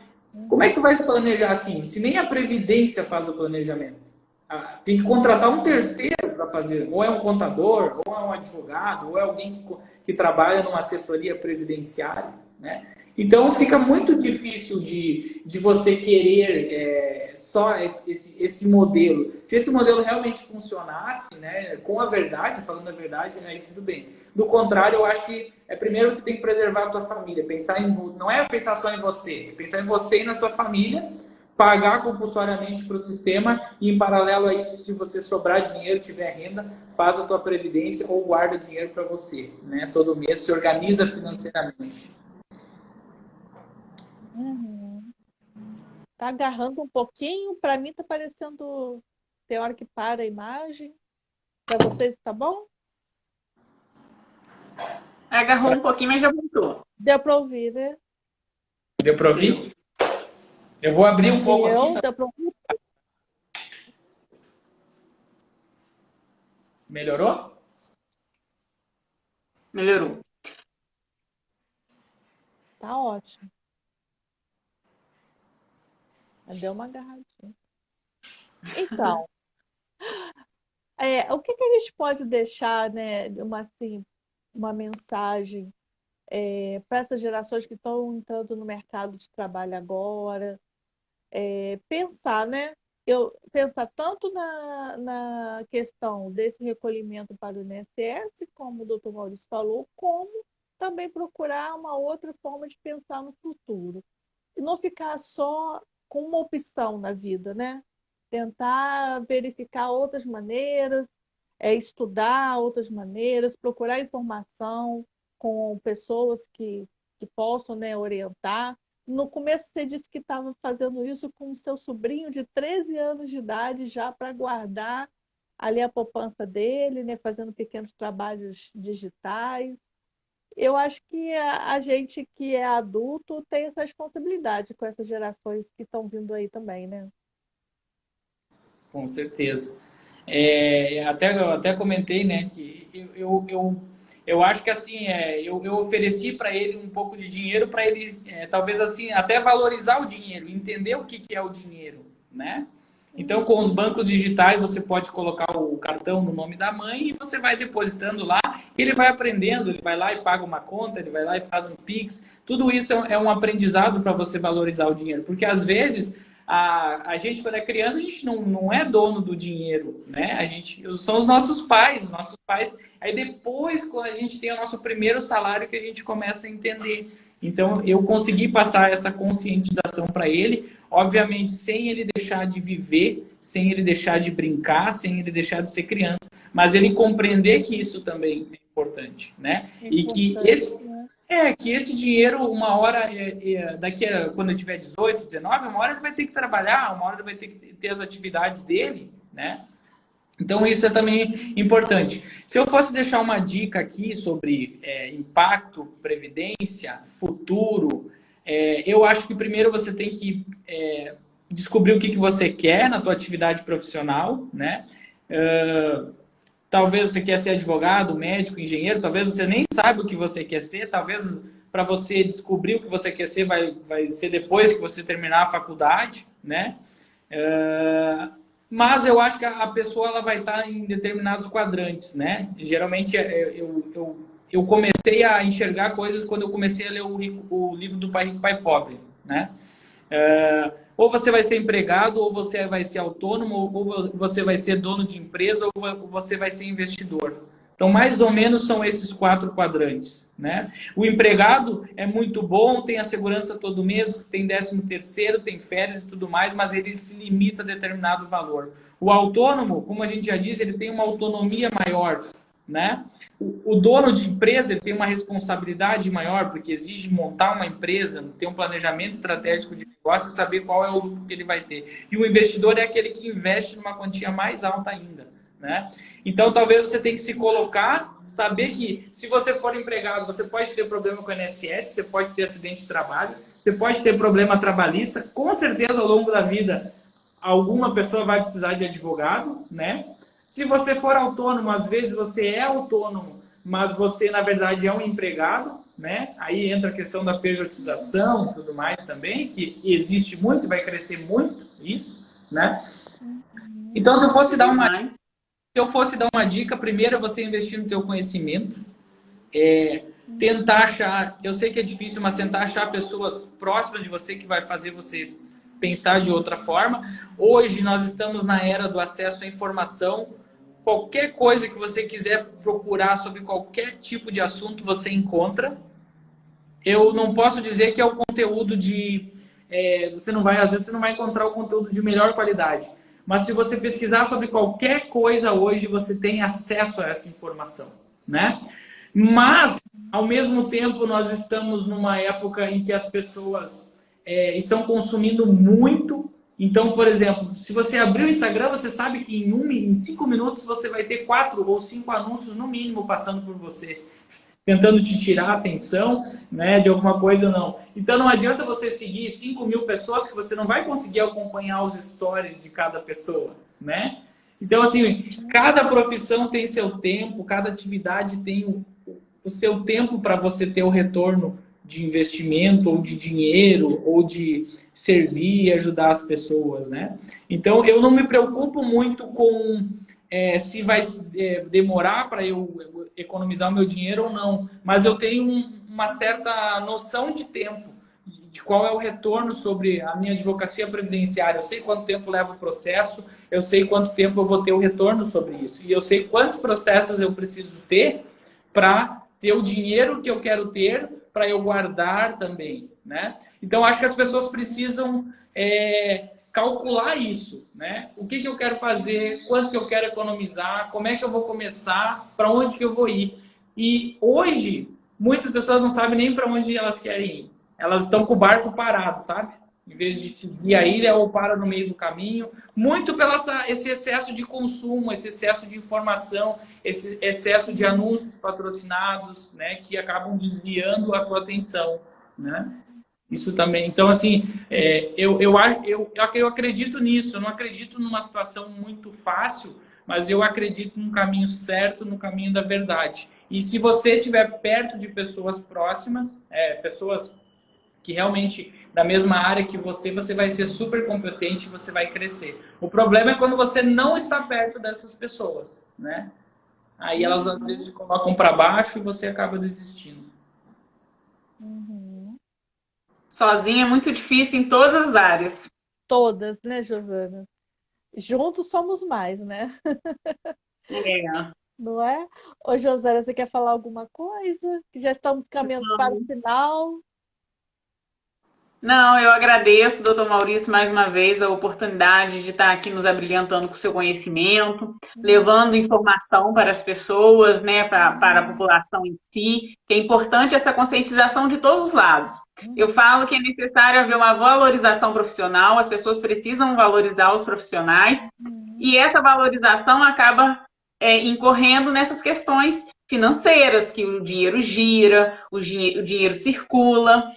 Speaker 2: como é que tu vai se planejar assim? Se nem a Previdência faz o planejamento. Tem que contratar um terceiro para fazer. Ou é um contador, ou é um advogado, ou é alguém que trabalha numa assessoria previdenciária, né? Então fica muito difícil de você querer só esse modelo. Se esse modelo realmente funcionasse, né, com a verdade, falando a verdade, aí tudo bem. Do contrário, eu acho que primeiro você tem que preservar a tua família. Não é pensar só em você, é pensar em você e na sua família, pagar compulsoriamente para o sistema e, em paralelo a isso, se você sobrar dinheiro, tiver renda, faz a tua previdência ou guarda dinheiro para você, né? Todo mês se organiza financeiramente.
Speaker 1: Uhum. Tá agarrando um pouquinho, para mim tá parecendo, tem hora que para a imagem. Para vocês tá bom?
Speaker 3: Agarrou um pouquinho, mas já voltou.
Speaker 1: Deu para ouvir, né?
Speaker 2: Deu para ouvir? Eu vou abrir um pouco aqui.
Speaker 1: Deu para ouvir?
Speaker 2: Melhorou?
Speaker 3: Melhorou.
Speaker 1: Tá ótimo. Deu uma agarradinha. Então, o que a gente pode deixar, né, uma mensagem para essas gerações que estão entrando no mercado de trabalho agora? Pensar, né? Pensar tanto na questão desse recolhimento para o INSS, como o doutor Maurício falou, como também procurar uma outra forma de pensar no futuro. E não ficar só com uma opção na vida, né? Tentar verificar outras maneiras, estudar outras maneiras, procurar informação com pessoas que possam, né, orientar. No começo você disse que estava fazendo isso com o seu sobrinho de 13 anos de idade já para guardar ali a poupança dele, né, fazendo pequenos trabalhos digitais. Eu acho que a gente que é adulto tem essa responsabilidade com essas gerações que estão vindo aí também, né?
Speaker 2: Com certeza. Até comentei, né, que eu acho que assim, eu ofereci para ele um pouco de dinheiro para ele, talvez assim, até valorizar o dinheiro, entender o que é o dinheiro, né? Então, com os bancos digitais, você pode colocar o cartão no nome da mãe e você vai depositando lá. Ele vai aprendendo, ele vai lá e paga uma conta, ele vai lá e faz um Pix. Tudo isso é um aprendizado para você valorizar o dinheiro. Porque, às vezes, a gente, quando é criança, a gente não é dono do dinheiro, né? São os nossos pais. Aí depois, quando a gente tem o nosso primeiro salário, que a gente começa a entender. Então, eu consegui passar essa conscientização para ele, obviamente, sem ele deixar de viver, sem ele deixar de brincar, sem ele deixar de ser criança, mas ele compreender que isso também é importante, né? E que esse dinheiro, uma hora, quando eu tiver 18, 19, uma hora ele vai ter que trabalhar, uma hora ele vai ter que ter as atividades dele, né? Então, isso é também importante. Se eu fosse deixar uma dica aqui sobre impacto, previdência, futuro, eu acho que primeiro você tem que descobrir o que você quer na tua atividade profissional, né? Talvez você quer ser advogado, médico, engenheiro, talvez você nem saiba o que você quer ser, talvez para você descobrir o que você quer ser vai ser depois que você terminar a faculdade, né? Mas eu acho que a pessoa ela vai estar em determinados quadrantes, né? Geralmente eu comecei a enxergar coisas quando eu comecei a ler o livro do Pai Rico, Pai Pobre, né? Ou você vai ser empregado, ou você vai ser autônomo, ou você vai ser dono de empresa, ou você vai ser investidor. Então, mais ou menos são esses 4 quadrantes, né? O empregado é muito bom, tem a segurança todo mês, tem 13º, tem férias e tudo mais, mas ele se limita a determinado valor. O autônomo, como a gente já disse, ele tem uma autonomia maior, né? O dono de empresa, ele tem uma responsabilidade maior, porque exige montar uma empresa, ter um planejamento estratégico de negócio e saber qual é o lucro que ele vai ter. E o investidor é aquele que investe numa quantia mais alta ainda, né? Então, talvez você tenha que se colocar, saber que se você for empregado, você pode ter problema com o INSS, você pode ter acidente de trabalho, você pode ter problema trabalhista, com certeza ao longo da vida alguma pessoa vai precisar de advogado, né? Se você for autônomo, às vezes você é autônomo, mas você na verdade é um empregado, né? Aí entra a questão da pejotização e tudo mais também, que existe muito, vai crescer muito isso, né? Então, se eu fosse dar uma dica, primeiro é você investir no teu conhecimento, tentar achar, eu sei que é difícil, mas tentar achar pessoas próximas de você que vai fazer você pensar de outra forma. Hoje nós estamos na era do acesso à informação, qualquer coisa que você quiser procurar sobre qualquer tipo de assunto você encontra. Eu não posso dizer que é o conteúdo de... às vezes você não vai encontrar o conteúdo de melhor qualidade. Mas se você pesquisar sobre qualquer coisa hoje, você tem acesso a essa informação, né? Mas, ao mesmo tempo, nós estamos numa época em que as pessoas estão consumindo muito. Então, por exemplo, se você abrir o Instagram, você sabe que em 5 minutos você vai ter 4 ou 5 anúncios no mínimo passando por você, tentando te tirar a atenção, né, de alguma coisa ou não. Então não adianta você seguir 5.000 pessoas que você não vai conseguir acompanhar os stories de cada pessoa, né? Então, assim, cada profissão tem seu tempo, cada atividade tem o seu tempo para você ter o retorno de investimento, ou de dinheiro, ou de servir e ajudar as pessoas, né? Então, eu não me preocupo muito com se vai demorar para eu economizar o meu dinheiro ou não, mas eu tenho uma certa noção de tempo, de qual é o retorno sobre a minha advocacia previdenciária. Eu sei quanto tempo leva o processo, eu sei quanto tempo eu vou ter o retorno sobre isso, e eu sei quantos processos eu preciso ter para ter o dinheiro que eu quero ter, para eu guardar também, né? Então, acho que as pessoas precisam calcular isso, né? O que eu quero fazer, quanto que eu quero economizar, como é que eu vou começar, para onde que eu vou ir. E hoje, muitas pessoas não sabem nem para onde elas querem ir. Elas estão com o barco parado, sabe? Em vez de seguir a ilha ou para no meio do caminho. Muito pelo esse excesso de consumo, esse excesso de informação, esse excesso de anúncios patrocinados, né? Que acabam desviando a tua atenção, né? Isso também. Então, assim, eu acredito nisso. Eu não acredito numa situação muito fácil, mas eu acredito no caminho certo, no caminho da verdade. E se você estiver perto de pessoas próximas, pessoas que realmente da mesma área que você vai ser super competente, você vai crescer. O problema é quando você não está perto dessas pessoas, né? Aí elas às vezes colocam para baixo e você acaba desistindo.
Speaker 1: Uhum.
Speaker 3: Sozinha é muito difícil em todas as áreas.
Speaker 1: Todas, né, Giovana? Juntos somos mais, né?
Speaker 3: É.
Speaker 1: Não é? Ô, Josélia, você quer falar alguma coisa? Que já estamos caminhando para o final.
Speaker 3: Não, eu agradeço, doutor Maurício, mais uma vez a oportunidade de estar aqui nos abrilhantando com o seu conhecimento, levando informação para as pessoas, né, para a população em si, que é importante essa conscientização de todos os lados. Eu falo que é necessário haver uma valorização profissional, as pessoas precisam valorizar os profissionais, e essa valorização acaba incorrendo nessas questões financeiras, que o dinheiro gira, o dinheiro circula,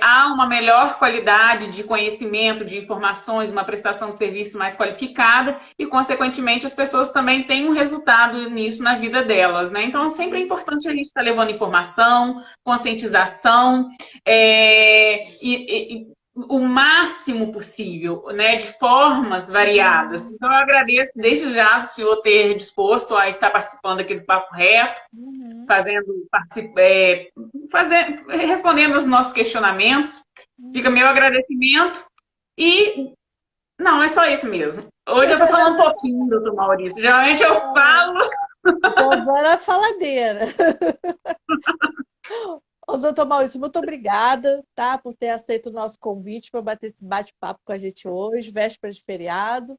Speaker 3: há uma melhor qualidade de conhecimento, de informações, uma prestação de serviço mais qualificada e, consequentemente, as pessoas também têm um resultado nisso na vida delas, né? Então, sempre é importante a gente estar levando informação, conscientização, o máximo possível, né, de formas variadas. Então, eu agradeço desde já do senhor ter disposto a estar participando aqui do Papo Reto, respondendo os nossos questionamentos. Fica meu agradecimento. E não, é só isso mesmo. Hoje eu estou falando um pouquinho, doutor Maurício. Geralmente eu falo.
Speaker 1: Giovana é faladeira. Ô, doutor Maurício, muito obrigada, tá, por ter aceito o nosso convite para bater esse bate-papo com a gente hoje, véspera de feriado.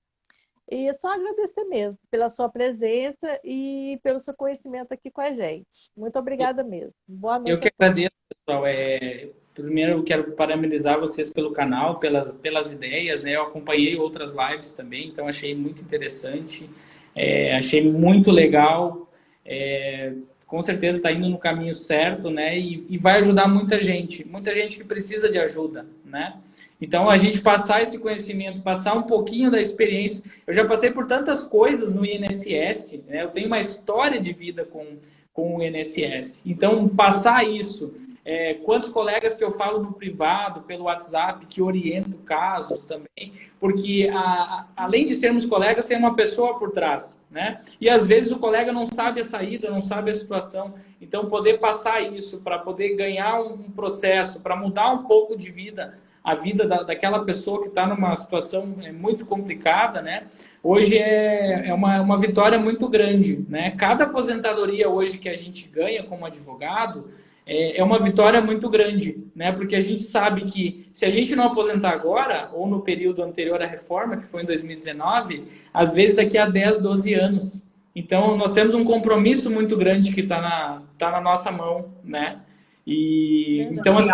Speaker 1: E é só agradecer mesmo pela sua presença e pelo seu conhecimento aqui com a gente. Muito obrigada mesmo. Boa noite.
Speaker 2: Eu que agradeço, pessoal. Primeiro, eu quero parabenizar vocês pelo canal, pelas ideias, né? Eu acompanhei outras lives também, então achei muito interessante, achei muito legal. Com certeza está indo no caminho certo, né? E vai ajudar muita gente que precisa de ajuda, né? Então, a gente passar esse conhecimento, passar um pouquinho da experiência. Eu já passei por tantas coisas no INSS, né? Eu tenho uma história de vida com o INSS. Então, passar isso. Quantos colegas que eu falo no privado, pelo WhatsApp, que oriento casos também, porque além de sermos colegas, tem uma pessoa por trás, né? E às vezes o colega não sabe a saída, não sabe a situação. Então, poder passar isso para poder ganhar um processo, para mudar um pouco de vida, a vida daquela pessoa que está numa situação muito complicada, né? Hoje é uma vitória muito grande, né? Cada aposentadoria hoje que a gente ganha como advogado é uma vitória muito grande, né? Porque a gente sabe que se a gente não aposentar agora, ou no período anterior à reforma, que foi em 2019, às vezes daqui a 10, 12 anos. Então, nós temos um compromisso muito grande que está na nossa mão, né? Então, assim,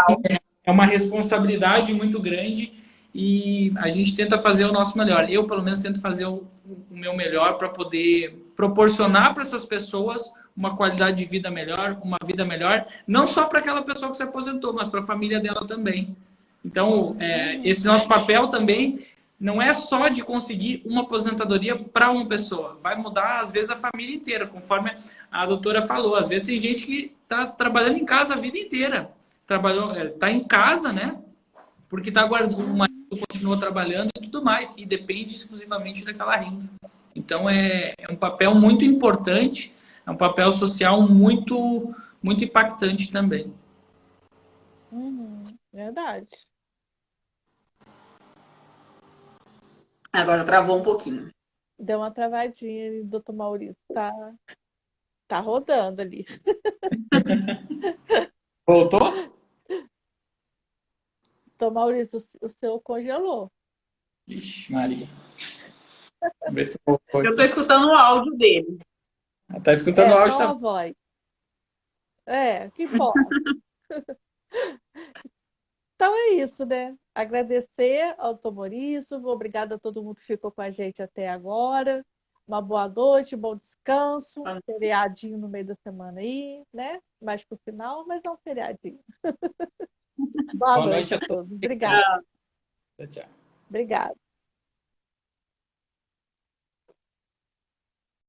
Speaker 2: é uma responsabilidade muito grande e a gente tenta fazer o nosso melhor. Eu, pelo menos, tento fazer o meu melhor para poder proporcionar para essas pessoas uma qualidade de vida melhor, uma vida melhor, não só para aquela pessoa que se aposentou, mas para a família dela também. Então, esse nosso papel também não é só de conseguir uma aposentadoria para uma pessoa. Vai mudar, às vezes, a família inteira, conforme a doutora falou. Às vezes tem gente que está trabalhando em casa a vida inteira. Está em casa, né? Porque está aguardando, o marido continua trabalhando e tudo mais. E depende exclusivamente daquela renda. Então, é um papel muito importante, é um papel social muito, muito impactante também.
Speaker 1: Verdade.
Speaker 3: Agora travou um pouquinho.
Speaker 1: Deu uma travadinha ali, doutor Maurício. Tá rodando ali.
Speaker 2: Voltou?
Speaker 1: Doutor Maurício, o seu congelou.
Speaker 2: Ixi, Maria. Vamos ver se voltou.
Speaker 3: Eu estou escutando o áudio dele.
Speaker 2: Está escutando o áudio
Speaker 1: só a
Speaker 2: também.
Speaker 1: voz. Que bom. Então é isso, né? Agradecer ao doutor Maurício, obrigada a todo mundo que ficou com a gente até agora. Uma boa noite, bom descanso, feriadinho no meio da semana aí, né? Mais pro final, mas é um feriadinho. Boa noite a todos. Obrigada.
Speaker 2: Tchau.
Speaker 1: Obrigada.